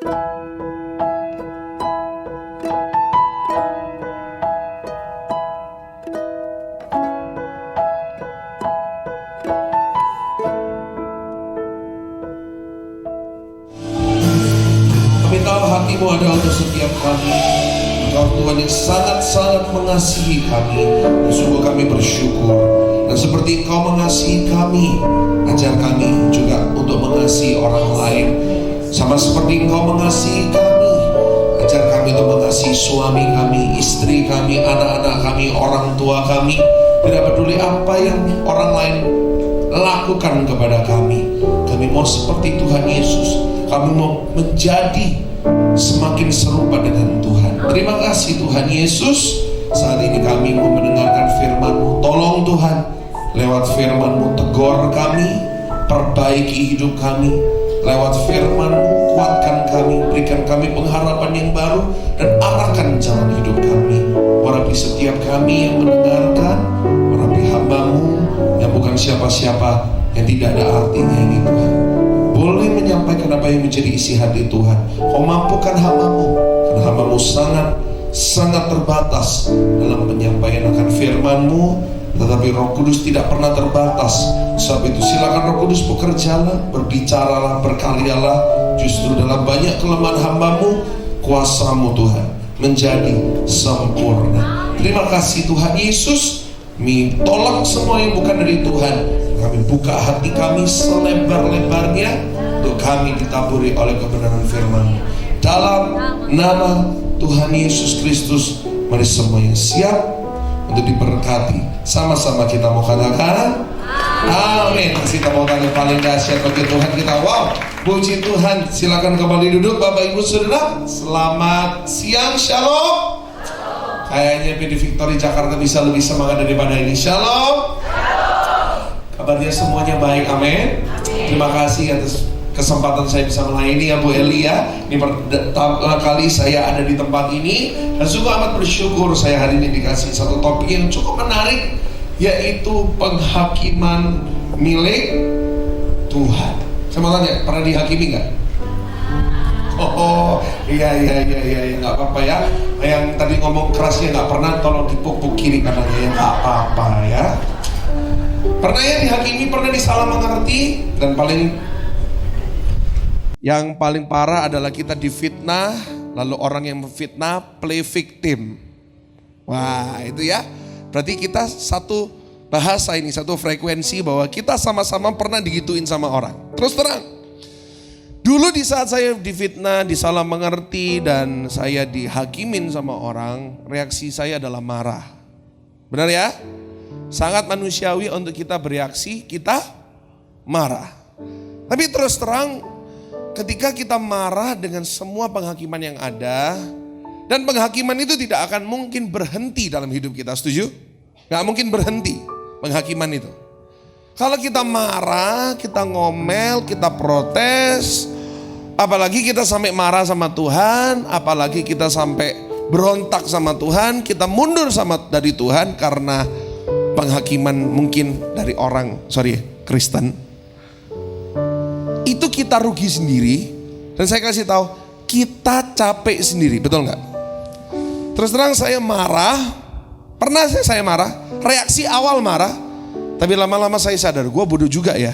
Kami tahu hatimu ada untuk setiap kami. Engkau Tuhan yang sangat-sangat mengasihi kami, dan sungguh kami bersyukur. Dan seperti Engkau mengasihi kami, ajar kami juga untuk mengasihi orang lain. Sama seperti Engkau mengasihi kami, ajar kami untuk mengasihi suami kami, istri kami, anak-anak kami, orang tua kami. Tidak peduli apa yang orang lain lakukan kepada kami. Kami mau seperti Tuhan Yesus. Kami mau menjadi semakin serupa dengan Tuhan. Terima kasih Tuhan Yesus. Saat ini kami mau mendengarkan firman-Mu. Tolong Tuhan, lewat firman-Mu tegur kami, perbaiki hidup kami. Lewat firman-Mu kuatkan kami, berikan kami pengharapan yang baru, dan arahkan jalan hidup kami. Urapi setiap kami yang mendengarkan, urapi hamba-Mu yang bukan siapa-siapa, yang tidak ada artinya ini Tuhan. Boleh menyampaikan apa yang menjadi isi hati Tuhan. Kau mampukan hamba-Mu, karena hamba-Mu sangat terbatas dalam penyampaian akan firman-Mu. Tetapi Roh Kudus tidak pernah terbatas. Sebab itu silakan Roh Kudus bekerjalah, berbicaralah, berkaryalah. Justru dalam banyak kelemahan hamba-Mu, kuasa-Mu Tuhan menjadi sempurna. Terima kasih Tuhan Yesus. Kami tolak semua yang bukan dari Tuhan. Kami buka hati kami selebar-lebarnya untuk kami ditaburi oleh kebenaran firman. Dalam nama Tuhan Yesus Kristus, mari semua yang siap untuk diberkati. Sama-sama kita mau katakan amin. Kita mau tanya paling dahsyat bagi Tuhan kita. Wow, puji Tuhan. Silakan kembali duduk Bapak Ibu Saudara. Selamat siang, shalom. Kayaknya PD Victory Jakarta bisa lebih semangat daripada ini. Shalom. Kabarnya semuanya baik, amin. Terima kasih atas kesempatan saya bisa melayani ya Bu Eli ya. Ini pertama kali saya ada di tempat ini, dan sungguh amat bersyukur saya hari ini dikasih satu topik yang cukup menarik, yaitu penghakiman milik Tuhan. Saya mau tanya, pernah dihakimi nggak? Oh, iya, nggak apa-apa ya. Yang tadi ngomong kerasnya nggak pernah, tolong dipuk-puk kiri kanannya ya, nggak apa-apa ya. Pernah ya dihakimi, pernah disalah mengerti, dan yang paling parah adalah kita difitnah, lalu orang yang memfitnah play victim. Wah itu ya, berarti kita satu bahasa ini, satu frekuensi bahwa kita sama-sama pernah digituin sama orang. Terus terang, dulu di saat saya difitnah, disalah mengerti, dan saya dihakimin sama orang, reaksi saya adalah marah. Benar ya? Sangat manusiawi untuk kita bereaksi, kita marah. Tapi terus terang, ketika kita marah dengan semua penghakiman yang ada, dan penghakiman itu tidak akan mungkin berhenti dalam hidup kita, setuju? Gak mungkin berhenti penghakiman itu. Kalau kita marah, kita ngomel, kita protes, apalagi kita sampai marah sama Tuhan, apalagi kita sampai berontak sama Tuhan, kita mundur dari Tuhan karena penghakiman mungkin dari orang Kristen, itu kita rugi sendiri. Dan saya kasih tahu, kita capek sendiri, betul nggak? Terus terang saya marah, pernah saya marah, reaksi awal marah, tapi lama-lama saya sadar, gue bodoh juga ya.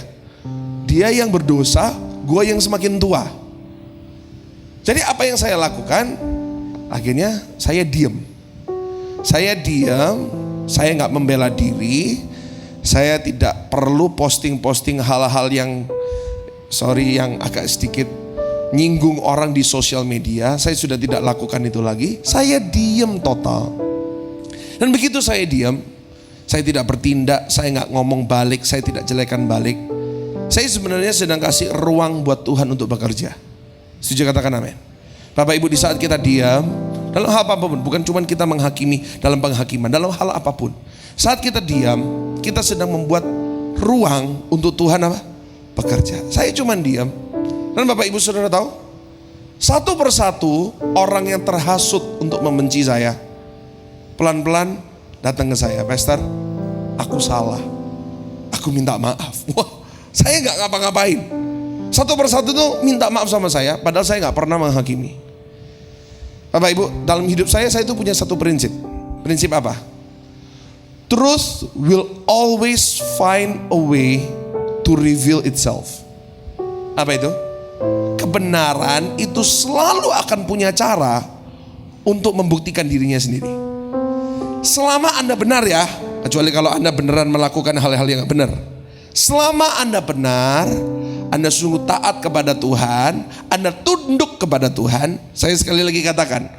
Dia yang berdosa, gue yang semakin tua. Jadi apa yang saya lakukan? Akhirnya saya diam. Saya nggak membela diri, saya tidak perlu posting-posting hal-hal yang agak sedikit nyinggung orang di sosial media. Saya sudah tidak lakukan itu lagi. Saya diam total. Dan begitu saya diam, saya tidak bertindak, saya nggak ngomong balik, saya tidak jelekan balik. Saya sebenarnya sedang kasih ruang buat Tuhan untuk bekerja. Setuju, katakan amin. Bapak Ibu, di saat kita diam, dalam hal apapun, bukan cuma kita menghakimi dalam penghakiman, dalam hal apapun. Saat kita diam, kita sedang membuat ruang untuk Tuhan bekerja. Saya cuma diam. Dan Bapak Ibu Saudara tahu, satu persatu orang yang terhasut untuk membenci saya, pelan-pelan datang ke saya, Pastor, aku salah, aku minta maaf. Wah, saya gak ngapa-ngapain. Satu persatu tuh minta maaf sama saya, padahal saya gak pernah menghakimi. Bapak Ibu, dalam hidup saya tuh punya satu prinsip. Prinsip apa? Truth will always find a way to reveal itself. Apa itu? Kebenaran itu selalu akan punya cara untuk membuktikan dirinya sendiri. Selama Anda benar ya, kecuali kalau Anda beneran melakukan hal-hal yang gak benar. Selama Anda benar, Anda sungguh taat kepada Tuhan, Anda tunduk kepada Tuhan. Saya sekali lagi katakan,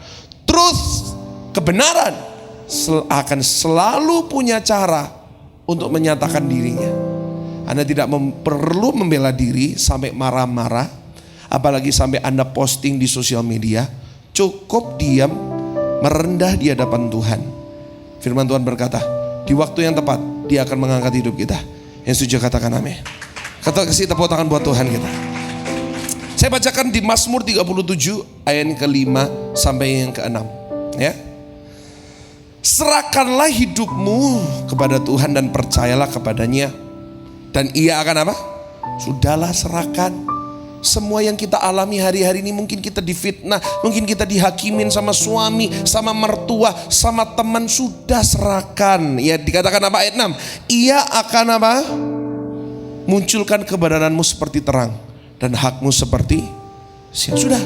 truth, kebenaran akan selalu punya cara untuk menyatakan dirinya. Anda tidak perlu membela diri sampai marah-marah, apalagi sampai Anda posting di sosial media. Cukup diam, merendah di hadapan Tuhan. Firman Tuhan berkata, di waktu yang tepat Dia akan mengangkat hidup kita. Yang setuju katakan amin. Kasih tepuk tangan buat Tuhan kita. Saya bacakan di Mazmur 37 ayat yang ke-5 sampai yang ke-6 ya. Serahkanlah hidupmu kepada Tuhan dan percayalah kepadanya, dan Ia akan apa? Sudahlah, serahkan. Semua yang kita alami hari-hari ini, mungkin kita difitnah, mungkin kita dihakimin sama suami, sama mertua, sama teman, sudah serahkan. Ya, dikatakan apa ayat 6? Ia akan apa? Munculkan kebenaranmu seperti terang dan hakmu seperti siang. Sudah,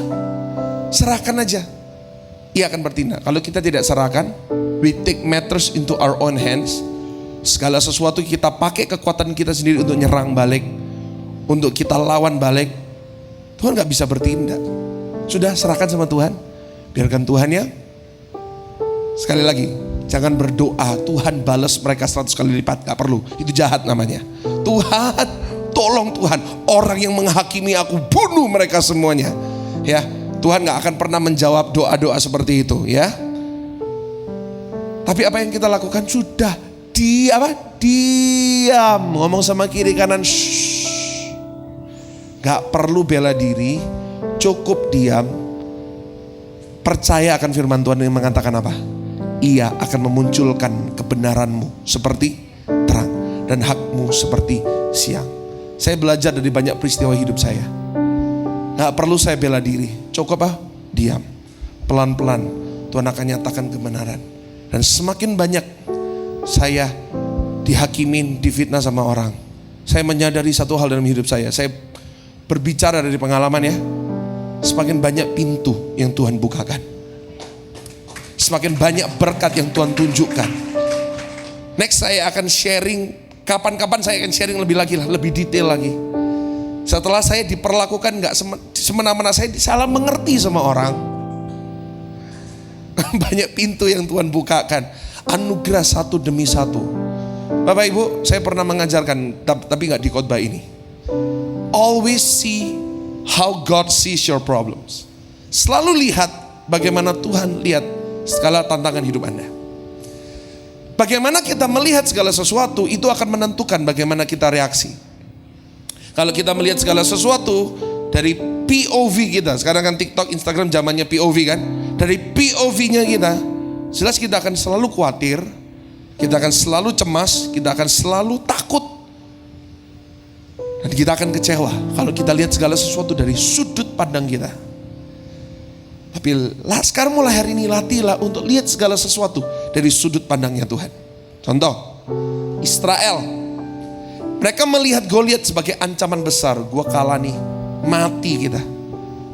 serahkan aja. Ia akan bertindak. Kalau kita tidak serahkan, we take matters into our own hands. Segala sesuatu kita pakai kekuatan kita sendiri untuk nyerang balik, untuk kita lawan balik. Tuhan gak bisa bertindak. Sudah, serahkan sama Tuhan. Biarkan Tuhan ya. Sekali lagi, jangan berdoa Tuhan balas mereka 100 kali lipat. Gak perlu, itu jahat namanya. Tuhan, tolong Tuhan, orang yang menghakimi aku, bunuh mereka semuanya. Ya, Tuhan gak akan pernah menjawab doa-doa seperti itu ya. Tapi apa yang kita lakukan? Sudah, diam. Ngomong sama kiri kanan, shh. Gak perlu bela diri, cukup diam. Percaya akan firman Tuhan yang mengatakan apa? Ia akan memunculkan kebenaranmu seperti terang dan hakmu seperti siang. Saya belajar dari banyak peristiwa hidup saya. Gak perlu saya bela diri, cukup apa? Diam. Pelan-pelan Tuhan akan nyatakan kebenaran. Dan semakin banyak saya dihakimin, difitnah sama orang, saya menyadari satu hal dalam hidup saya. Saya berbicara dari pengalaman ya. Semakin banyak pintu yang Tuhan bukakan, semakin banyak berkat yang Tuhan tunjukkan. Next saya akan sharing, kapan-kapan saya akan sharing lebih lagi lah, lebih detail lagi. Setelah saya diperlakukan gak semena-mena, saya salah mengerti sama orang. Banyak pintu yang Tuhan bukakan, anugerah satu demi satu. Bapak Ibu, saya pernah mengajarkan, tapi gak di khotbah ini. Always see how God sees your problems. Selalu lihat bagaimana Tuhan lihat segala tantangan hidup Anda. Bagaimana kita melihat segala sesuatu itu akan menentukan bagaimana kita reaksi. Kalau kita melihat segala sesuatu dari POV kita, sekarang kan TikTok, Instagram zamannya POV kan. Dari POV-nya kita, jelas kita akan selalu khawatir, kita akan selalu cemas, kita akan selalu takut. Dan kita akan kecewa kalau kita lihat segala sesuatu dari sudut pandang kita. Tapi sekarang mulai hari ini latihlah untuk lihat segala sesuatu dari sudut pandangnya Tuhan. Contoh, Israel. Mereka melihat Goliat sebagai ancaman besar. Gua kalah nih, mati kita.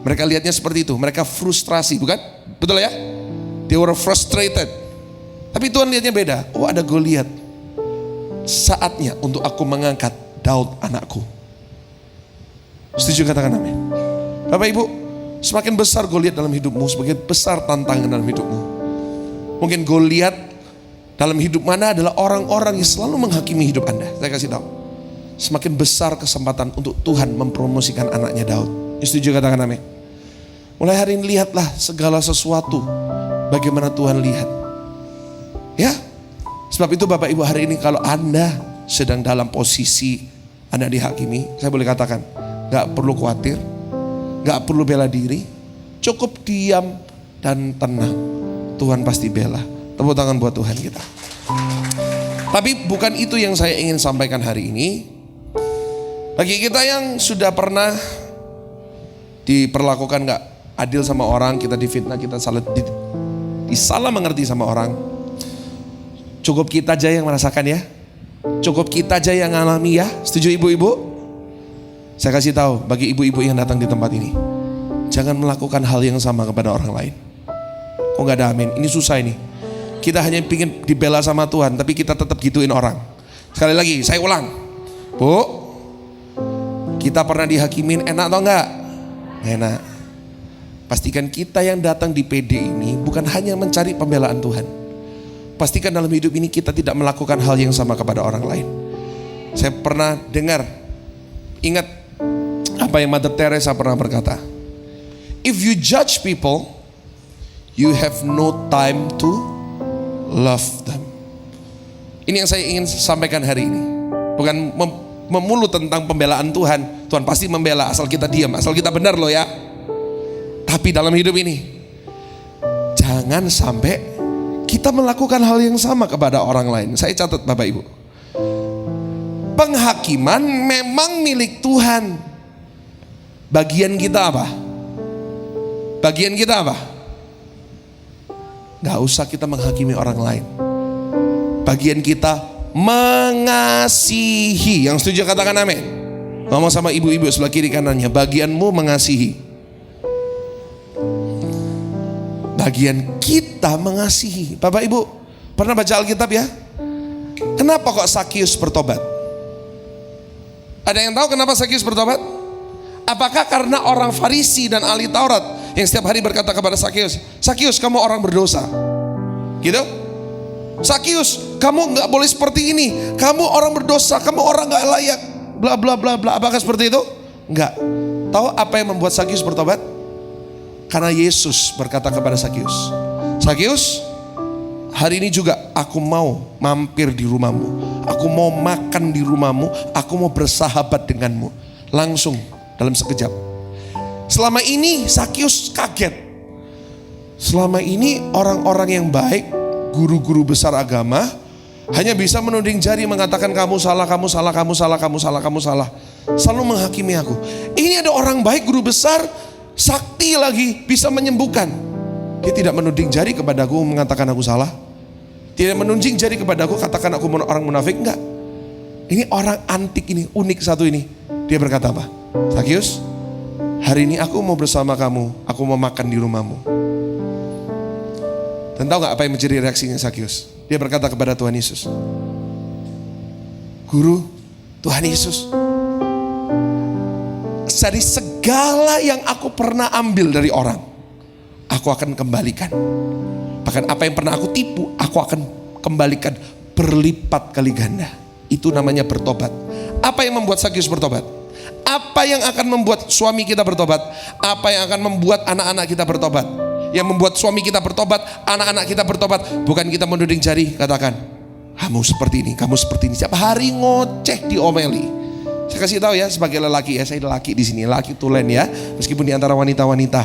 Mereka lihatnya seperti itu. Mereka frustrasi, bukan? Betul ya? They were frustrated. Tapi Tuhan lihatnya beda. Oh, ada Goliat. Saatnya untuk aku mengangkat Daud anakku. Setuju katakan amin. Bapak Ibu, semakin besar Goliat dalam hidupmu, semakin besar tantangan dalam hidupmu. Mungkin Goliat dalam hidup mana adalah orang-orang yang selalu menghakimi hidup Anda. Saya kasih tahu, semakin besar kesempatan untuk Tuhan mempromosikan anaknya Daud. Setuju katakan amin. Mulai hari ini lihatlah segala sesuatu bagaimana Tuhan lihat. Ya, sebab itu Bapak Ibu, hari ini kalau Anda sedang dalam posisi Anda dihakimi, saya boleh katakan, gak perlu khawatir, gak perlu bela diri, cukup diam dan tenang. Tuhan pasti bela. Tepuk tangan buat Tuhan kita. Tapi bukan itu yang saya ingin sampaikan hari ini. Bagi kita yang sudah pernah diperlakukan gak adil sama orang, kita difitnah, kita disalah mengerti sama orang. Cukup kita aja yang merasakan ya. Cukup kita aja yang ngalami ya. Setuju ibu-ibu? Saya kasih tahu bagi ibu-ibu yang datang di tempat ini, jangan melakukan hal yang sama kepada orang lain. Kok gak ada amin? Ini susah ini. Kita hanya ingin dibela sama Tuhan, tapi kita tetap gituin orang. Sekali lagi, saya ulang. Bu, kita pernah dihakimin, enak atau enggak? Enak. Pastikan kita yang datang di PD ini bukan hanya mencari pembelaan Tuhan. Pastikan dalam hidup ini kita tidak melakukan hal yang sama kepada orang lain. Saya pernah dengar, ingat apa yang Mother Teresa pernah berkata. If you judge people, you have no time to love them. Ini yang saya ingin sampaikan hari ini. Bukan memulut tentang pembelaan Tuhan. Tuhan pasti membela asal kita diam, asal kita benar loh ya. Tapi dalam hidup ini, jangan sampai kita melakukan hal yang sama kepada orang lain. Saya catat Bapak Ibu. Penghakiman memang milik Tuhan. Bagian kita apa? Bagian kita apa? Gak usah kita menghakimi orang lain. Bagian kita mengasihi. Yang setuju katakan amin. Ngomong sama ibu-ibu sebelah kiri kanannya, bagianmu mengasihi. Bagian kita mengasihi. Bapak Ibu pernah baca Alkitab ya? Kenapa kok Sakius bertobat? Ada yang tahu kenapa Sakius bertobat? Apakah karena orang Farisi dan ahli Taurat yang setiap hari berkata kepada Sakius, Sakius kamu orang berdosa, gitu? Sakius kamu nggak boleh seperti ini, kamu orang berdosa, kamu orang nggak layak, bla bla bla bla. Apakah seperti itu? Enggak. Tahu apa yang membuat Sakius bertobat? Karena Yesus berkata kepada Sakius, Sakius, hari ini juga aku mau mampir di rumahmu, aku mau makan di rumahmu, aku mau bersahabat denganmu. Langsung dalam sekejap. Selama ini Sakius kaget. Selama ini orang-orang yang baik, guru-guru besar agama, hanya bisa menuding jari mengatakan kamu salah, kamu salah, kamu salah, kamu salah, kamu salah. Selalu menghakimi aku. Ini ada orang baik, guru besar, sakti lagi, bisa menyembuhkan. Dia tidak menuding jari kepadaku mengatakan aku salah. Tidak menunjuk jari kepadaku katakan aku orang munafik, enggak. Ini orang antik ini, unik satu ini. Dia berkata apa? Sakius, hari ini aku mau bersama kamu, aku mau makan di rumahmu. Dan tahu gak apa yang menjadi reaksinya Sakius? Dia berkata kepada Tuhan Yesus, Guru, Tuhan Yesus, dari segala yang aku pernah ambil dari orang, aku akan kembalikan. Bahkan apa yang pernah aku tipu, aku akan kembalikan berlipat kali ganda. Itu namanya bertobat. Apa yang membuat Sakius bertobat? Apa yang akan membuat suami kita bertobat? Apa yang akan membuat anak-anak kita bertobat? Yang membuat suami kita bertobat, anak-anak kita bertobat, bukan kita menuding jari, katakan, kamu seperti ini, kamu seperti ini. Setiap hari ngoceh diomeli. Saya kasih tahu ya sebagai lelaki ya, saya lelaki di sini, lelaki tulen ya, meskipun di antara wanita-wanita.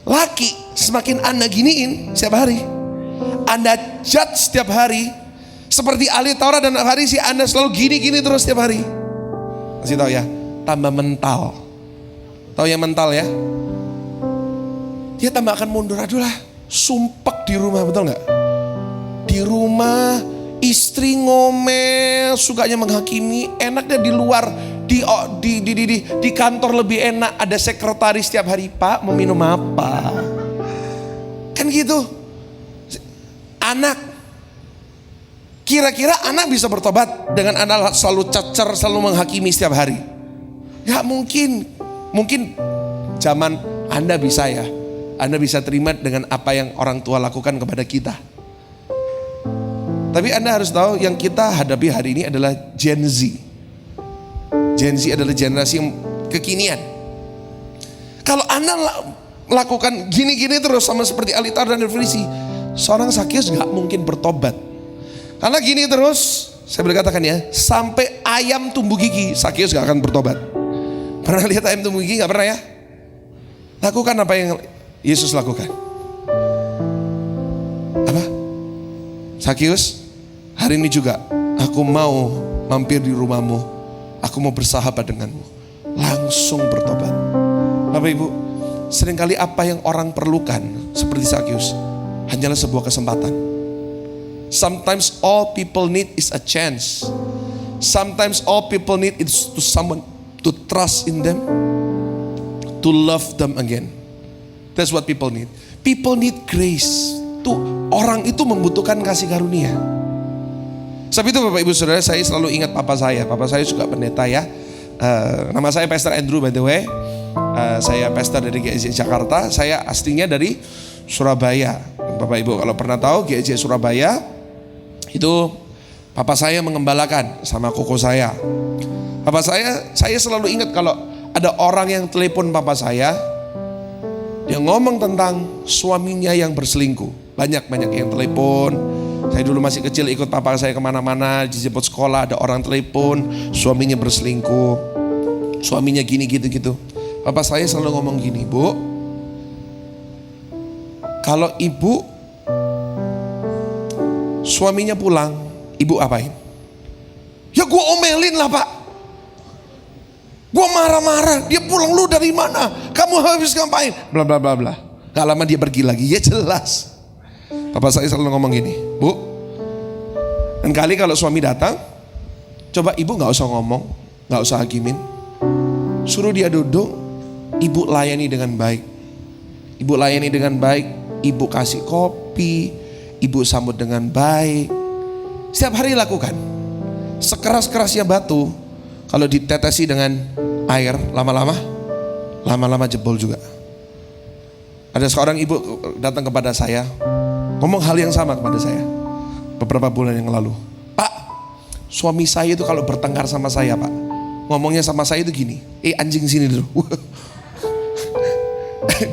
Laki semakin Anda giniin setiap hari, Anda judge setiap hari, seperti ahli Taurat dan Farisi, Anda selalu gini-gini terus setiap hari. Kasih tahu ya, tambah mental. Tahu yang mental ya? Dia tambah akan mundur. Aduh lah, sumpek di rumah, betul nggak? Di rumah istri ngomel, sukanya menghakimi. Enaknya di luar, di kantor lebih enak. Ada sekretaris setiap hari, Pak mau minum apa? Kan gitu. Anak, kira-kira anak bisa bertobat dengan anak selalu cacar, selalu menghakimi setiap hari? Gak mungkin. Mungkin zaman Anda bisa ya, Anda bisa terima dengan apa yang orang tua lakukan kepada kita. Tapi Anda harus tahu yang kita hadapi hari ini adalah Gen Z. Gen Z adalah generasi yang kekinian. Kalau Anda lakukan gini-gini terus sama seperti ahli Taurat dan Farisi, seorang Sakius gak mungkin bertobat. Karena gini terus, saya boleh katakan ya, sampai ayam tumbuh gigi, Sakius gak akan bertobat. Pernah lihat ayam tumbuh gigi? Gak pernah ya? Lakukan apa yang Yesus lakukan. Apa? Sakius, hari ini juga aku mau mampir di rumahmu, aku mau bersahabat denganmu. langsung bertobat. Bapak Ibu, seringkali apa yang orang perlukan seperti Zakius hanyalah sebuah kesempatan. Sometimes all people need is a chance. Sometimes all people need is to someone to trust in them, to love them again. That's what people need. People need grace. Orang itu membutuhkan kasih karunia. Sebab itu Bapak Ibu Saudara, saya selalu ingat papa saya. Papa saya juga pendeta ya. Nama saya Pastor Andrew by the way. Saya pastor dari GIJ Jakarta. Saya aslinya dari Surabaya. Bapak Ibu kalau pernah tahu GIJ Surabaya itu papa saya mengembalakan sama koko saya. Papa saya selalu ingat kalau ada orang yang telepon papa saya, dia ngomong tentang suaminya yang berselingkuh. Banyak yang telepon. Saya dulu masih kecil ikut papa saya kemana-mana, dijemput sekolah, ada orang telepon, suaminya berselingkuh, suaminya gini gitu. Papa saya selalu ngomong gini, Bu, kalau ibu suaminya pulang, ibu apain? Ya gue omelin lah Pak. Gue marah-marah, dia pulang, lu dari mana? Kamu habis ngapain? Bla bla bla bla. Gak lama dia pergi lagi, ya jelas. Papa saya selalu ngomong gini, Bu, dan kali kalau suami datang, coba ibu gak usah ngomong, gak usah hakimin. Suruh dia duduk, ibu layani dengan baik. Ibu layani dengan baik, ibu kasih kopi, ibu sambut dengan baik. Setiap hari lakukan. Sekeras-kerasnya batu, kalau ditetesi dengan air, lama-lama jebol juga. Ada seorang ibu datang kepada saya, ngomong hal yang sama kepada saya beberapa bulan yang lalu. Pak, suami saya itu kalau bertengkar sama saya Pak, ngomongnya sama saya itu gini, anjing sini dulu.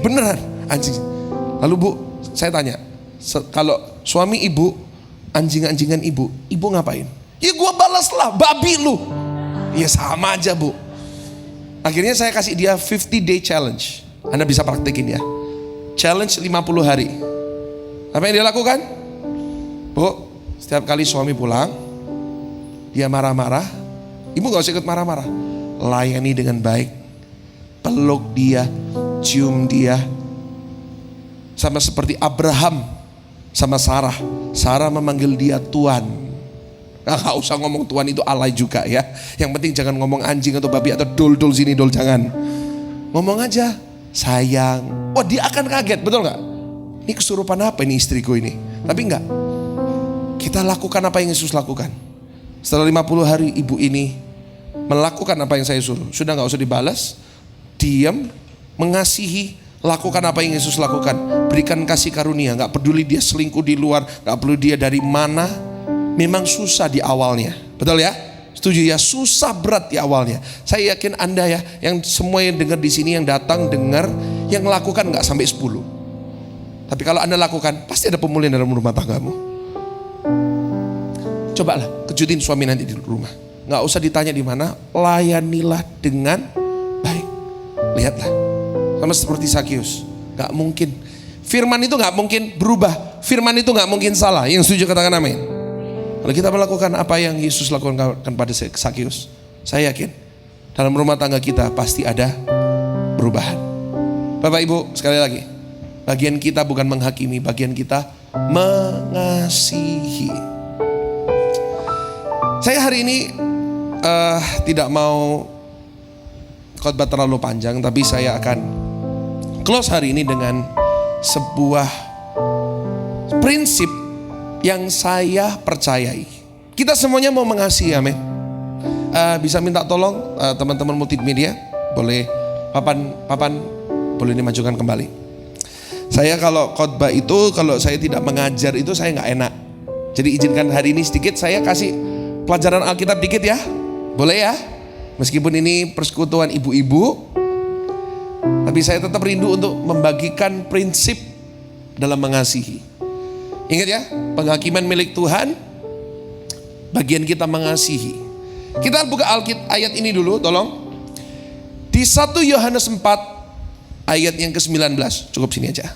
Beneran, anjing. Lalu Bu, saya tanya, kalau suami ibu anjing-anjingan ibu ngapain? Ya gua balas lah, babi lu. Ya sama aja Bu. Akhirnya saya kasih dia 50-day challenge. Anda bisa praktekin ya. Challenge 50 hari. Apa yang dia lakukan? Bu, setiap kali suami pulang, dia marah-marah, ibu gak usah ikut marah-marah. Layani dengan baik. Peluk dia, cium dia. Sama seperti Abraham sama Sarah. Sarah memanggil dia Tuan. Gak usah ngomong Tuan, itu alay juga ya. Yang penting jangan ngomong anjing atau babi atau dol sini dol, jangan. Ngomong aja sayang. Oh dia akan kaget, betul gak? Ini kesurupan apa ini istriku ini? Tapi enggak. Kita lakukan apa yang Yesus lakukan. Setelah 50 hari ibu ini melakukan apa yang saya suruh. Sudah gak usah dibalas. Diam, mengasihi, lakukan apa yang Yesus lakukan. Berikan kasih karunia. Gak peduli dia selingkuh di luar, gak peduli dia dari mana. Memang susah di awalnya. Betul ya? Setuju ya? Susah berat di awalnya. Saya yakin Anda ya, yang semua yang dengar di sini, yang datang dengar, yang lakukan gak sampai 10. Tapi kalau Anda lakukan, pasti ada pemulihan dalam rumah tanggamu. Cobalah, kejutin suami nanti di rumah. Gak usah ditanya di mana, layanilah dengan baik. Lihatlah, sama seperti Zakius. Gak mungkin, firman itu gak mungkin berubah. Firman itu gak mungkin salah. Yang setuju katakan amin. Kalau kita melakukan apa yang Yesus lakukan pada Zakius, saya yakin dalam rumah tangga kita pasti ada perubahan. Bapak Ibu, sekali lagi, bagian kita bukan menghakimi, bagian kita mengasihi. Saya hari ini tidak mau khotbah terlalu panjang, tapi saya akan close hari ini dengan sebuah prinsip yang saya percayai. Kita semuanya mau mengasihi, amin. Bisa minta tolong teman-teman multimedia, boleh papan boleh dimajukan kembali. Saya kalau khotbah itu, kalau saya tidak mengajar itu saya nggak enak. Jadi izinkan hari ini sedikit saya kasih pelajaran Alkitab dikit ya, boleh ya? Meskipun ini persekutuan ibu-ibu, tapi saya tetap rindu untuk membagikan prinsip dalam mengasihi. Ingat ya, penghakiman milik Tuhan, bagian kita mengasihi. Kita buka Alkitab ayat ini dulu, tolong. Di 1 Yohanes 4 ayat yang ke-19, cukup sini aja.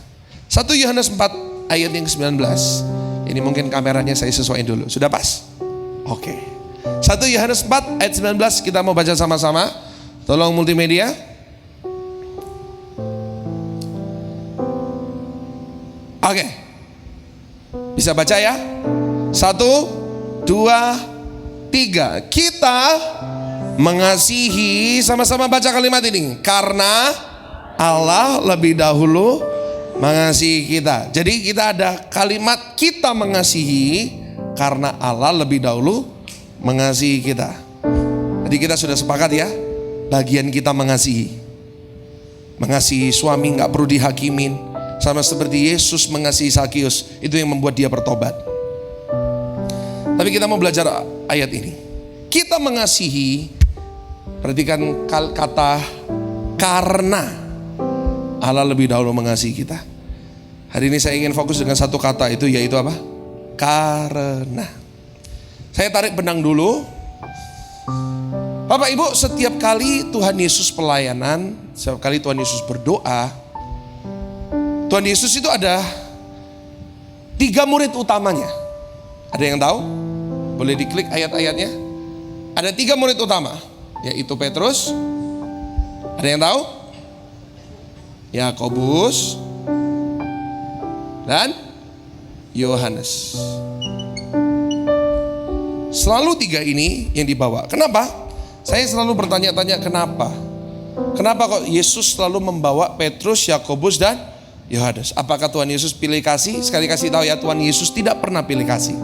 1 Yohanes 4 ayat yang ke-19. Ini mungkin kameranya saya sesuaiin dulu. Sudah pas? Oke. 1 Yohanes 4 ayat 19 kita mau baca sama-sama. Tolong multimedia. Oke. Bisa baca ya? 1, 2, 3. Kita mengasihi, sama-sama baca kalimat ini. Karena Allah lebih dahulu mengasihi kita. Jadi kita ada kalimat kita mengasihi karena Allah lebih dahulu mengasihi kita. Jadi kita sudah sepakat ya, bagian kita mengasihi. Mengasihi suami gak perlu dihakimin. Sama seperti Yesus mengasihi Zakius, itu yang membuat dia bertobat. Tapi kita mau belajar ayat ini. Kita mengasihi, perhatikan kata karena Allah lebih dahulu mengasihi kita. Hari ini saya ingin fokus dengan satu kata itu, yaitu apa? Karena. Saya tarik benang dulu. Bapak Ibu, setiap kali Tuhan Yesus pelayanan, setiap kali Tuhan Yesus berdoa, Tuhan Yesus itu ada 3 murid utamanya. Ada yang tahu? Boleh diklik ayat-ayatnya. Ada 3 murid utama, yaitu Petrus. Ada yang tahu? Yakobus dan Yohanes. Selalu 3 ini yang dibawa. Kenapa? Saya selalu bertanya-tanya kenapa. Kenapa kok Yesus selalu membawa Petrus, Yakobus dan Yohanes? Apakah Tuhan Yesus pilih kasih? Sekali kasih tahu ya, Tuhan Yesus tidak pernah pilih kasih.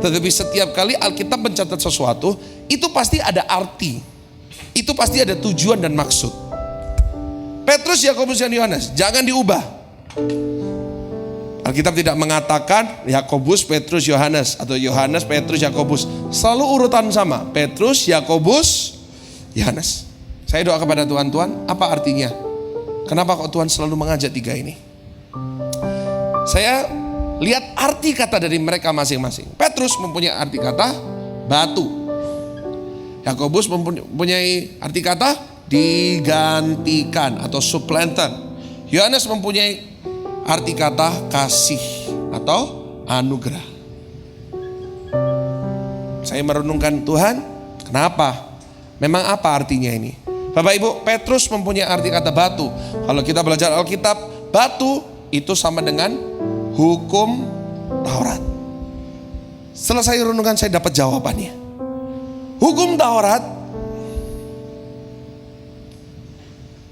Tetapi setiap kali Alkitab mencatat sesuatu, itu pasti ada arti. Itu pasti ada tujuan dan maksud. Petrus, Yakobus dan Yohanes, jangan diubah. Alkitab tidak mengatakan Yakobus, Petrus, Yohanes, atau Yohanes, Petrus, Yakobus. Selalu urutan sama, Petrus, Yakobus, Yohanes. Saya doa kepada Tuhan, Tuhan, apa artinya? Kenapa kok Tuhan selalu mengajak 3 ini? Saya lihat arti kata dari mereka masing-masing. Petrus mempunyai arti kata batu. Yakobus mempunyai arti kata digantikan atau supplanter. Yohanes mempunyai arti kata kasih atau anugerah. Saya merenungkan, Tuhan, kenapa? Memang apa artinya ini? Bapak Ibu, Petrus mempunyai arti kata batu. Kalau kita belajar Alkitab, batu itu sama dengan hukum Taurat. Setelah saya renungkan, saya dapat jawabannya. Hukum Taurat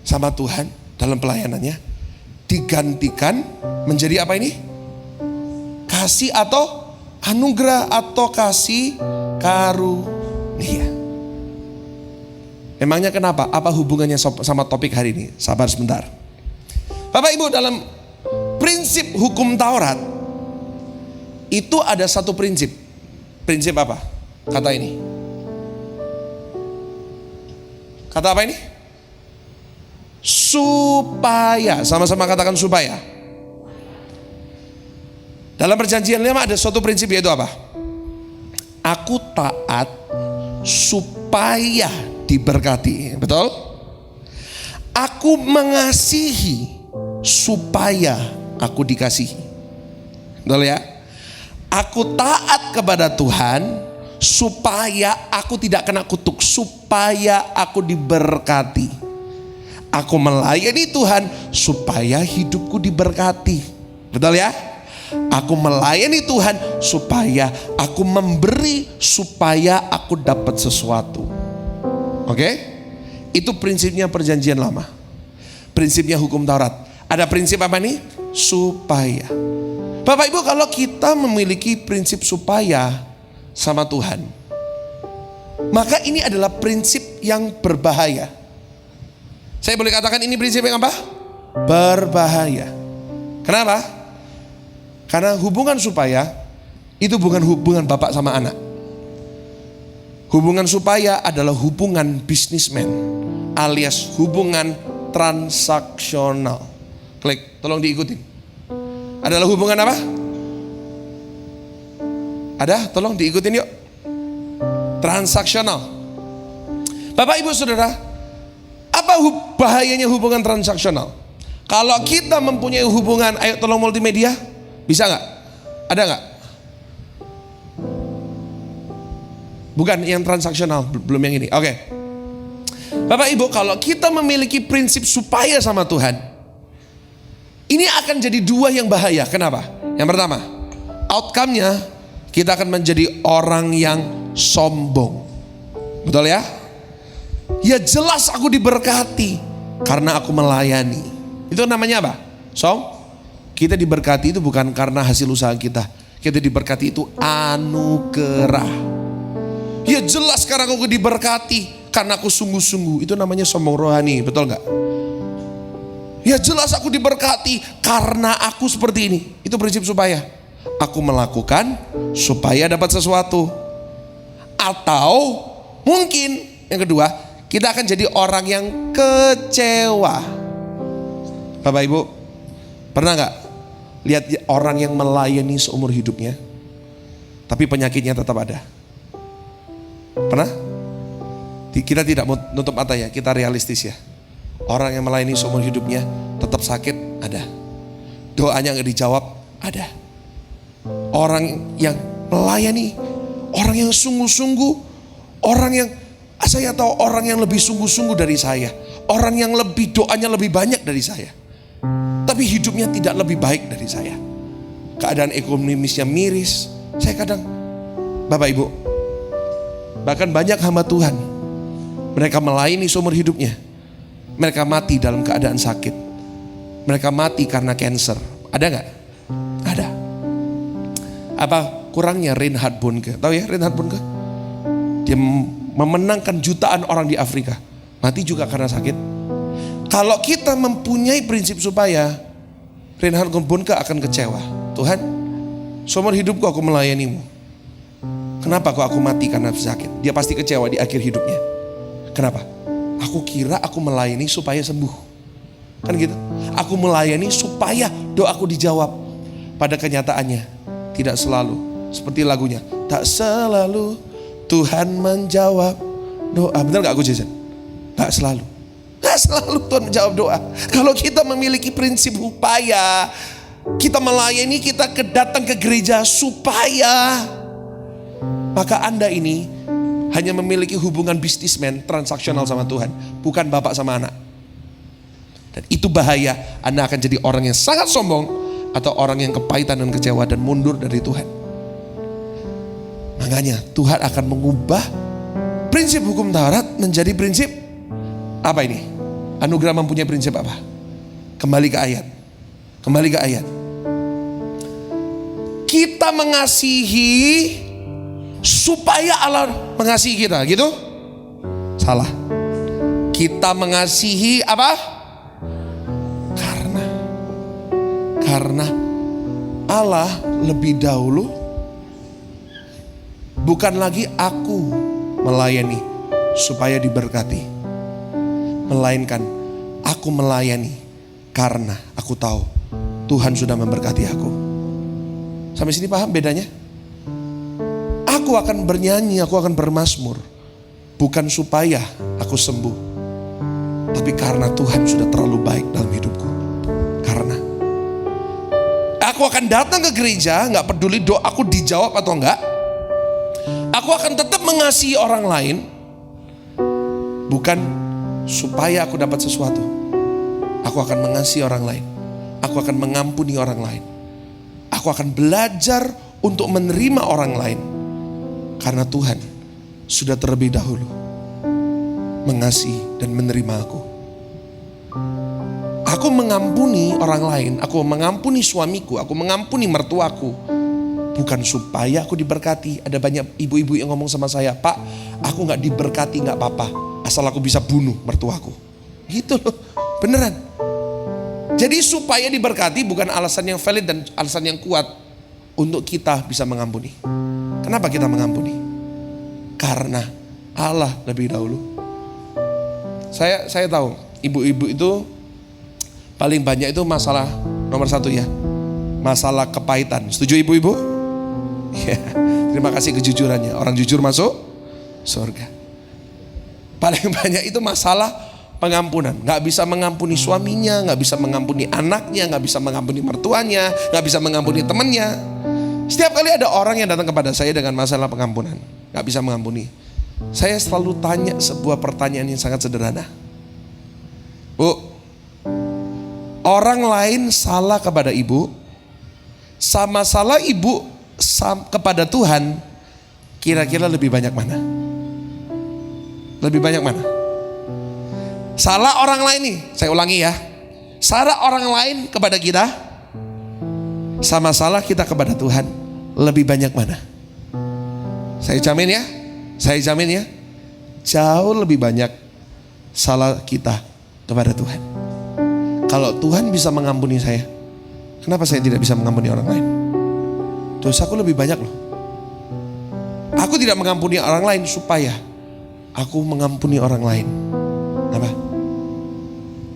sama Tuhan dalam pelayanannya digantikan menjadi apa ini? Kasih atau anugerah atau kasih karunia. Memangnya kenapa? Apa hubungannya sama topik hari ini? Sabar sebentar. Bapak Ibu, dalam prinsip hukum Taurat itu ada satu prinsip. Prinsip apa? Kata ini. Kata apa ini? Supaya. Sama-sama katakan supaya. Dalam perjanjian lama ada suatu prinsip, yaitu apa? Aku taat supaya diberkati. Betul? Aku mengasihi supaya aku dikasihi. Betul ya? Aku taat kepada Tuhan supaya aku tidak kena kutuk, supaya aku diberkati. Aku melayani Tuhan supaya hidupku diberkati. Betul ya? Aku melayani Tuhan supaya aku memberi, supaya aku dapat sesuatu. Oke? Itu prinsipnya perjanjian lama. Prinsipnya hukum Taurat. Ada prinsip apa nih? Supaya. Bapak Ibu, kalau kita memiliki prinsip supaya sama Tuhan, maka ini adalah prinsip yang berbahaya. Saya boleh katakan ini prinsip yang apa? Berbahaya. Kenapa? Karena hubungan supaya itu bukan hubungan bapak sama anak. Hubungan supaya adalah hubungan bisnismen, alias hubungan transaksional. Klik, tolong diikutin. Adalah hubungan apa? Ada? Tolong diikutin yuk. Transaksional. Bapak Ibu Saudara, apa bahayanya hubungan transaksional? Kalau kita mempunyai hubungan, ayo tolong multimedia, bisa nggak? Ada nggak? Bukan yang transaksional, belum yang ini. Oke. Bapak Ibu, kalau kita memiliki prinsip supaya sama Tuhan, ini akan jadi dua yang bahaya. Kenapa? Yang pertama, outcome-nya kita akan menjadi orang yang sombong. Betul ya? Ya jelas aku diberkati karena aku melayani. Itu namanya apa? Kita diberkati itu bukan karena hasil usaha kita. Kita diberkati itu anugerah. Ya jelas sekarang aku diberkati karena aku sungguh-sungguh. Itu namanya sombong rohani, betul gak? Ya jelas aku diberkati karena aku seperti ini. Itu prinsip supaya. Aku melakukan supaya dapat sesuatu. Atau mungkin yang kedua, kita akan jadi orang yang kecewa. Bapak Ibu, pernah gak lihat orang yang melayani seumur hidupnya tapi penyakitnya tetap ada? Pernah? Kita tidak menutup mata ya, kita realistis ya. Orang yang melayani seumur hidupnya tetap sakit, ada. Doanya gak dijawab, ada. Orang yang melayani, orang yang sungguh-sungguh, orang yang saya tahu orang yang lebih sungguh-sungguh dari saya, orang yang lebih doanya lebih banyak dari saya, tapi hidupnya tidak lebih baik dari saya. Keadaan ekonomisnya miris. Saya kadang, Bapak Ibu, bahkan banyak hamba Tuhan, mereka melayani seumur hidupnya, mereka mati dalam keadaan sakit, mereka mati karena cancer. Ada gak? Ada. Apa kurangnya Reinhard Bonnke? Tahu ya Reinhard Bonnke? Dia memenangkan jutaan orang di Afrika, mati juga karena sakit. Kalau kita mempunyai prinsip supaya, Reinhard Bonnke akan kecewa. Tuhan, seumur hidupku aku melayanimu, kenapa kok aku mati karena sakit? Dia pasti kecewa di akhir hidupnya. Kenapa? Aku kira aku melayani supaya sembuh. Kan gitu. Aku melayani supaya doaku dijawab. Pada kenyataannya tidak selalu. Seperti lagunya, tak selalu Tuhan menjawab doa. Benar gak aku Jason? Gak selalu. Gak selalu Tuhan menjawab doa. Kalau kita memiliki prinsip upaya, kita melayani, kita datang ke gereja supaya, maka Anda ini hanya memiliki hubungan bisnismen transaksional sama Tuhan, bukan bapak sama anak. Dan itu bahaya. Anda akan jadi orang yang sangat sombong, atau orang yang kepahitan dan kecewa dan mundur dari Tuhan. Makanya Tuhan akan mengubah prinsip hukum Taurat menjadi prinsip apa ini? Anugerah mempunyai prinsip apa? Kembali ke ayat. Kembali ke ayat. Kita mengasihi supaya Allah mengasihi kita, gitu? Salah. Kita mengasihi apa? Karena Allah lebih dahulu, bukan lagi aku melayani supaya diberkati, melainkan aku melayani karena aku tahu Tuhan sudah memberkati aku. Sampai sini paham bedanya? Aku akan bernyanyi, aku akan bermazmur, bukan supaya aku sembuh, tapi karena Tuhan sudah terlalu baik dalam hidupku. Karena aku akan datang ke gereja, gak peduli doaku dijawab atau enggak. Aku akan tetap mengasihi orang lain, bukan supaya aku dapat sesuatu. Aku akan mengasihi orang lain. Aku akan mengampuni orang lain. Aku akan belajar untuk menerima orang lain, karena Tuhan sudah terlebih dahulu mengasihi dan menerima aku. Aku mengampuni orang lain, aku mengampuni suamiku, aku mengampuni mertuaku, bukan supaya aku diberkati. Ada banyak ibu-ibu yang ngomong sama saya, Pak, aku gak diberkati gak apa-apa, asal aku bisa bunuh mertuaku. Gitu loh, beneran. Jadi supaya diberkati bukan alasan yang valid dan alasan yang kuat untuk kita bisa mengampuni. Kenapa kita mengampuni? Karena Allah lebih dahulu. Saya tahu ibu-ibu itu paling banyak itu masalah nomor satu ya, masalah kepahitan. Setuju ibu-ibu? Ya, terima kasih kejujurannya. Orang jujur masuk surga. Paling banyak itu masalah pengampunan. Gak bisa mengampuni suaminya, gak bisa mengampuni anaknya, gak bisa mengampuni mertuanya, gak bisa mengampuni temannya. Setiap kali ada orang yang datang kepada saya dengan masalah pengampunan, gak bisa mengampuni. Saya selalu tanya sebuah pertanyaan yang sangat sederhana. Bu, orang lain salah kepada ibu, sama salah ibu kepada Tuhan, kira-kira lebih banyak mana? Lebih banyak mana? Salah orang lain nih, saya ulangi ya. Salah orang lain kepada kita, sama salah kita kepada Tuhan, lebih banyak mana? Saya jamin ya, jauh lebih banyak salah kita kepada Tuhan. Kalau Tuhan bisa mengampuni saya, kenapa saya tidak bisa mengampuni orang lain? Dosaku lebih banyak loh. Aku tidak mengampuni orang lain supaya aku mengampuni orang lain. Kenapa?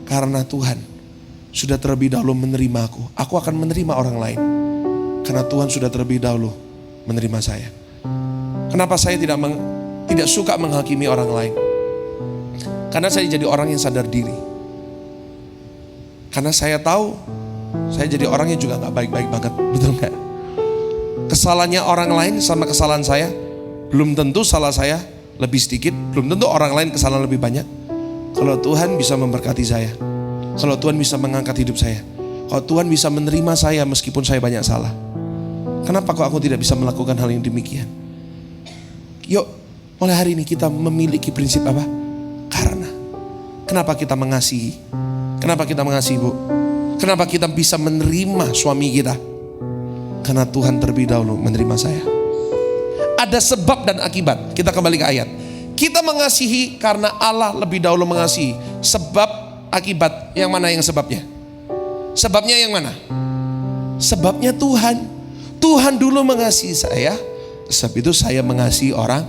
Karena Tuhan sudah terlebih dahulu menerima aku. Aku akan menerima orang lain. Karena Tuhan sudah terlebih dahulu menerima saya. Kenapa saya tidak suka menghakimi orang lain? Karena saya jadi orang yang sadar diri. Karena saya tahu saya jadi orang yang juga gak baik-baik banget. Betul gak? Kesalahannya orang lain sama kesalahan saya, belum tentu salah saya lebih sedikit, belum tentu orang lain kesalahan lebih banyak. Kalau Tuhan bisa memberkati saya, kalau Tuhan bisa mengangkat hidup saya, kalau Tuhan bisa menerima saya meskipun saya banyak salah, kenapa kok aku tidak bisa melakukan hal yang demikian? Yuk, mulai hari ini kita memiliki prinsip apa? Karena. Kenapa kita mengasihi? Kenapa kita mengasihi, Bu? Kenapa kita bisa menerima suami kita? Karena Tuhan terlebih dahulu menerima saya. Ada sebab dan akibat. Kita kembali ke ayat. Kita mengasihi karena Allah lebih dahulu mengasihi. Sebab akibat, yang mana yang sebabnya? Sebabnya yang mana? Sebabnya Tuhan. Tuhan dulu mengasihi saya, sebab itu saya mengasihi orang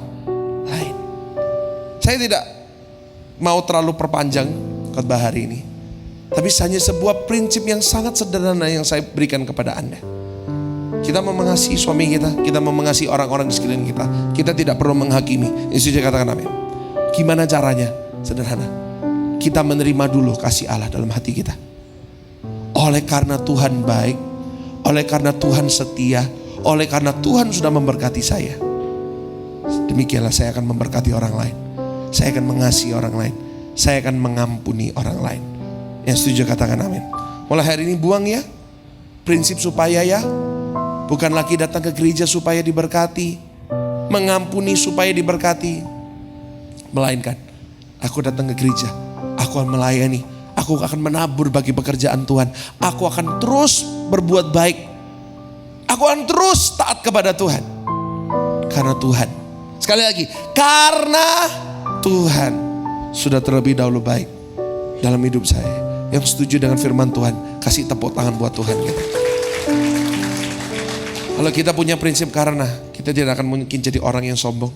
lain. Saya tidak mau terlalu perpanjang khotbah hari ini, tapi hanya sebuah prinsip yang sangat sederhana yang saya berikan kepada Anda. Kita mau mengasihi suami kita mau mengasihi orang-orang di sekeliling kita. Kita tidak perlu menghakimi. Yesus katakan amin. Gimana caranya? Sederhana. Kita menerima dulu kasih Allah dalam hati kita. Oleh karena Tuhan baik, oleh karena Tuhan setia, oleh karena Tuhan sudah memberkati saya, demikianlah saya akan memberkati orang lain. Saya akan mengasihi orang lain. Saya akan mengampuni orang lain. Yang setuju katakan amin. Mulai hari ini buang ya prinsip supaya ya. Bukan lagi datang ke gereja supaya diberkati, mengampuni supaya diberkati. Melainkan, aku datang ke gereja, aku akan melayani, aku akan menabur bagi pekerjaan Tuhan. Aku akan terus berbuat baik. Aku akan terus taat kepada Tuhan. Karena Tuhan, sekali lagi, karena Tuhan sudah terlebih dahulu baik dalam hidup saya. Yang setuju dengan firman Tuhan, kasih tepuk tangan buat Tuhan kita. Kalau kita punya prinsip karena, kita tidak akan mungkin jadi orang yang sombong.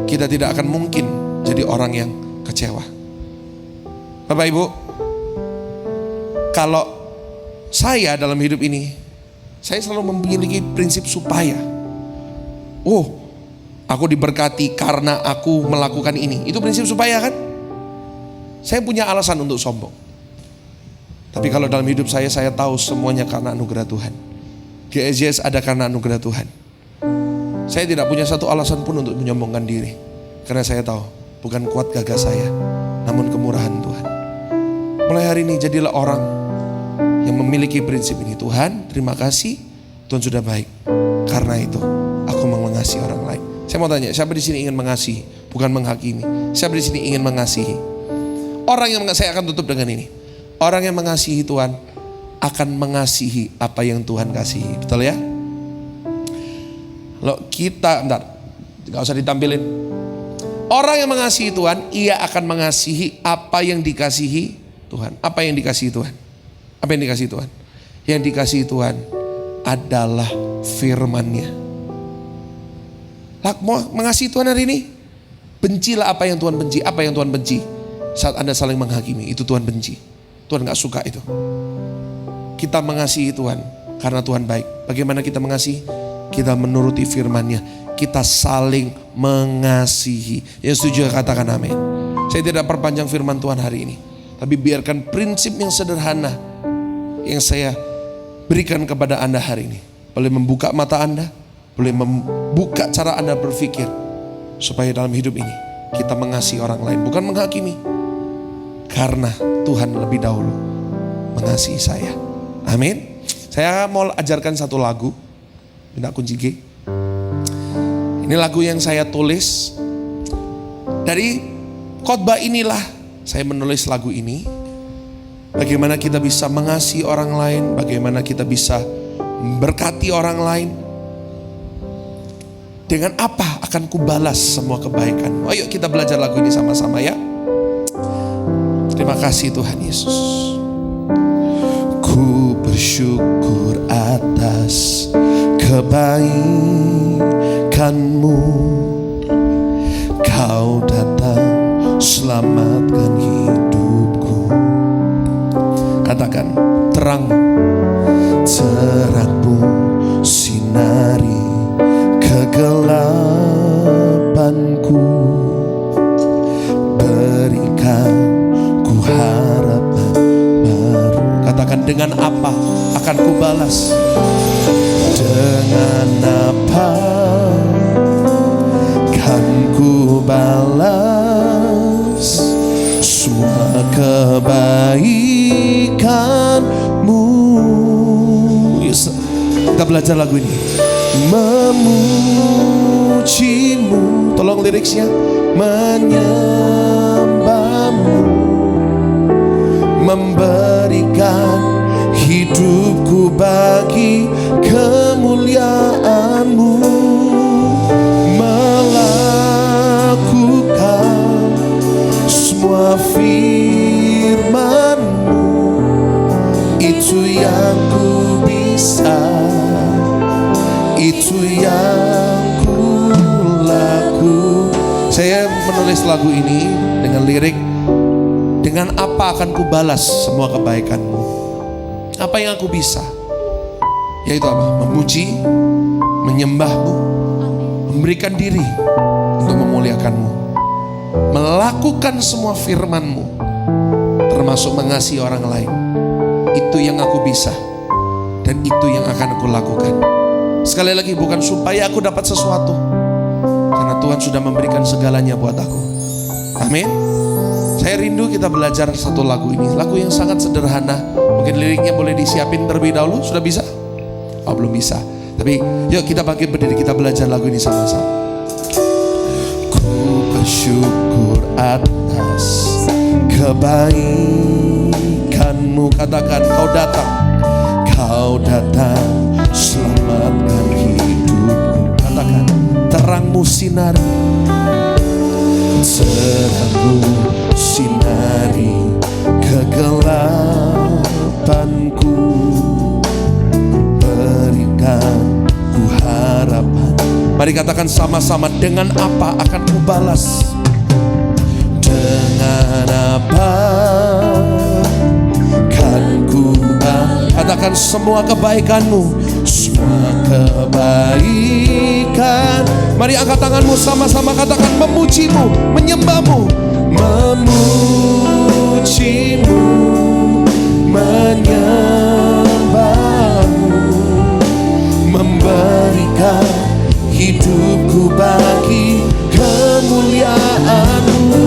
Kita tidak akan mungkin jadi orang yang kecewa. Bapak Ibu, kalau saya dalam hidup ini, saya selalu memiliki prinsip supaya. Aku diberkati karena aku melakukan ini. Itu prinsip supaya kan? Saya punya alasan untuk sombong. Tapi kalau dalam hidup saya tahu semuanya karena anugerah Tuhan. GSJS ada karena anugerah Tuhan. Saya tidak punya satu alasan pun untuk menyombongkan diri. Karena saya tahu bukan kuat gagah saya, namun kemurahan Tuhan. Mulai hari ini jadilah orang yang memiliki prinsip ini. Tuhan, terima kasih, Tuhan sudah baik. Karena itu aku mau mengasihi orang lain. Saya mau tanya, siapa di sini ingin mengasihi, bukan menghakimi? Siapa di sini ingin mengasihi? Orang yang saya akan tutup dengan ini. Orang yang mengasihi Tuhan akan mengasihi apa yang Tuhan kasihi. Betul ya? Kalau kita, gak usah ditampilin. Orang yang mengasihi Tuhan, ia akan mengasihi apa yang dikasihi Tuhan. Apa yang dikasihi Tuhan? Apa yang dikasihi Tuhan? Yang dikasihi Tuhan adalah firman-Nya. Mau mengasihi Tuhan hari ini? Bencilah apa yang Tuhan benci. Apa yang Tuhan benci? Saat Anda saling menghakimi, itu Tuhan benci. Tuhan gak suka itu. Kita mengasihi Tuhan karena Tuhan baik. Bagaimana kita mengasihi? Kita menuruti firman-Nya. Kita saling mengasihi. Yang setuju katakan amin. Saya tidak perpanjang firman Tuhan hari ini, tapi biarkan prinsip yang sederhana yang saya berikan kepada Anda hari ini boleh membuka mata Anda, boleh membuka cara Anda berpikir. supaya dalam hidup ini kita mengasihi orang lain, bukan menghakimi. Karena Tuhan lebih dahulu mengasihi saya. Amin. Saya mau ajarkan satu lagu. Minta kunci G. Ini lagu yang saya tulis. Dari khotbah inilah saya menulis lagu ini. Bagaimana kita bisa mengasihi orang lain, bagaimana kita bisa memberkati orang lain. Dengan apa akan kubalas semua kebaikanmu. Ayo kita belajar lagu ini sama-sama ya. Terima kasih Tuhan Yesus. Ku bersyukur atas kebaikan-Mu. Kau datang selamatkan hidupku. Katakan, terang-Mu sinari kegelapanku. Berikan ku harapan baru. Katakan, dengan apa akan ku balas? Dengan apa kan ku balas semua kebaikan-Mu? Yes. Kita belajar lagu ini. Memuji-Mu, tolong liriknya. Menyembah-Mu, memberikan hidupku bagi kemuliaan-Mu, melakukan semua firman-Mu. Itu yang ku bisa, itu yang ku laku. Saya menulis lagu ini dengan lirik, dengan apa akan ku balas semua kebaikan-Mu. Apa yang aku bisa? Yaitu apa? Memuji, menyembah-Mu, memberikan diri untuk memuliakan-Mu, melakukan semua firman-Mu, termasuk mengasihi orang lain. Itu yang aku bisa, dan itu yang akan aku lakukan. Sekali lagi, bukan supaya aku dapat sesuatu, karena Tuhan sudah memberikan segalanya buat aku. Amin. Saya rindu kita belajar satu lagu ini. Lagu yang sangat sederhana. Mungkin liriknya boleh disiapin terlebih dahulu. Sudah bisa? Oh, belum bisa. Tapi yuk kita bangkit berdiri, kita belajar lagu ini sama-sama. Ku bersyukur atas kebaikan-Mu. Katakan, Kau datang selamatkan hidupku. Katakan, terang-Mu sinari, terang-Mu sinari kegelapanku. Berikan ku harapan. Mari katakan sama-sama, dengan apa akan ku balas? Dengan apa kan ku balas? Katakan, semua kebaikan-Mu, semua kebaikan. Mari angkat tanganmu sama-sama, katakan, memuji-Mu, menyembah-Mu, memuji-Mu, menyembah-Mu, memberikan hidupku bagi kemuliaan-Mu,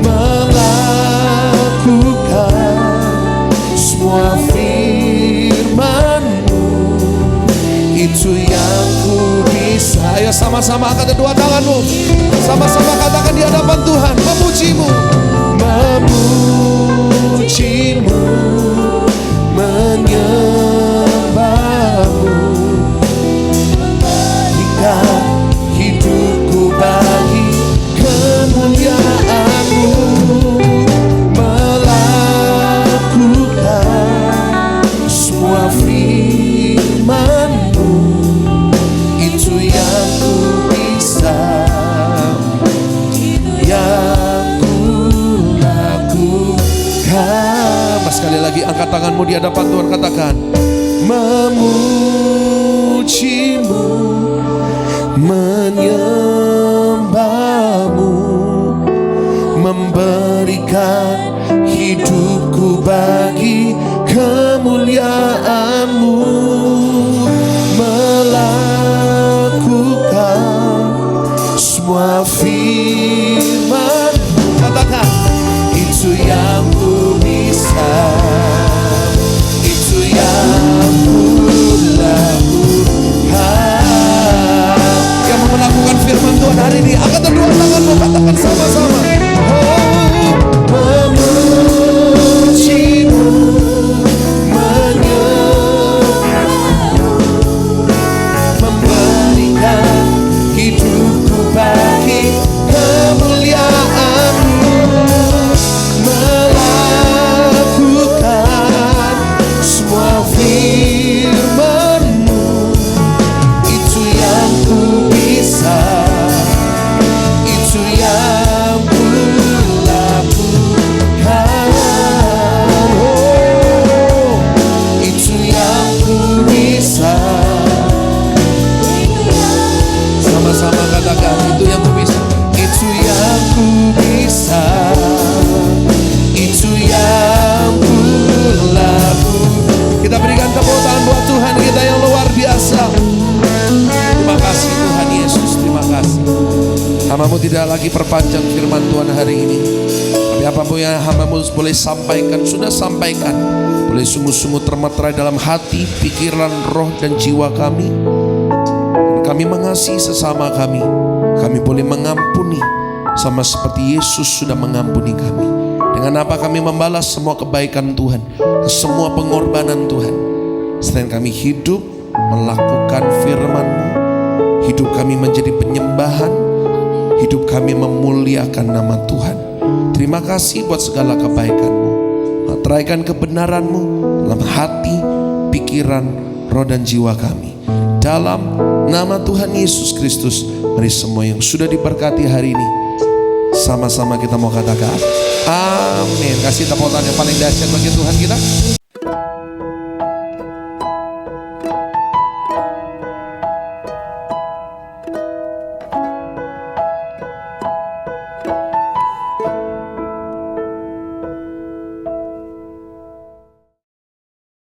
melakukan semua firman-Mu. Itu yang ku bisa. Ayo sama-sama angkat kedua tanganmu, sama-sama katakan di hadapan Tuhan, memuji-Mu, memuji-Mu, menyembah-Mu, berikan hidupku bagi kemuliaan-Mu, melakukan semua firman-Mu. Itu yang ku bisa, yang ku lakukan. Sekali lagi angkat tanganmu di hadapan Tuhan, katakan, memuji-Mu, menyembah-Mu, memberikan hidupku bagi kemuliaan-Mu, melakukan tidak lagi perpanjang firman Tuhan hari ini. Tapi apapun yang hamba-Mu boleh sampaikan, sudah sampaikan. Boleh sungguh-sungguh termeterai dalam hati, pikiran, roh dan jiwa kami. Kami mengasihi sesama kami. Kami boleh mengampuni sama seperti Yesus sudah mengampuni kami. Dengan apa kami membalas semua kebaikan Tuhan, semua pengorbanan Tuhan. Selain kami hidup melakukan firman-Mu, hidup kami menjadi penyembahan, hidup kami memuliakan nama Tuhan. Terima kasih buat segala kebaikan-Mu. Materaikan kebenaran-Mu dalam hati, pikiran, roh dan jiwa kami. Dalam nama Tuhan Yesus Kristus, mari semua yang sudah diberkati hari ini, sama-sama kita mau katakan amin. Kasih tepuk tangan yang paling dahsyat bagi Tuhan kita.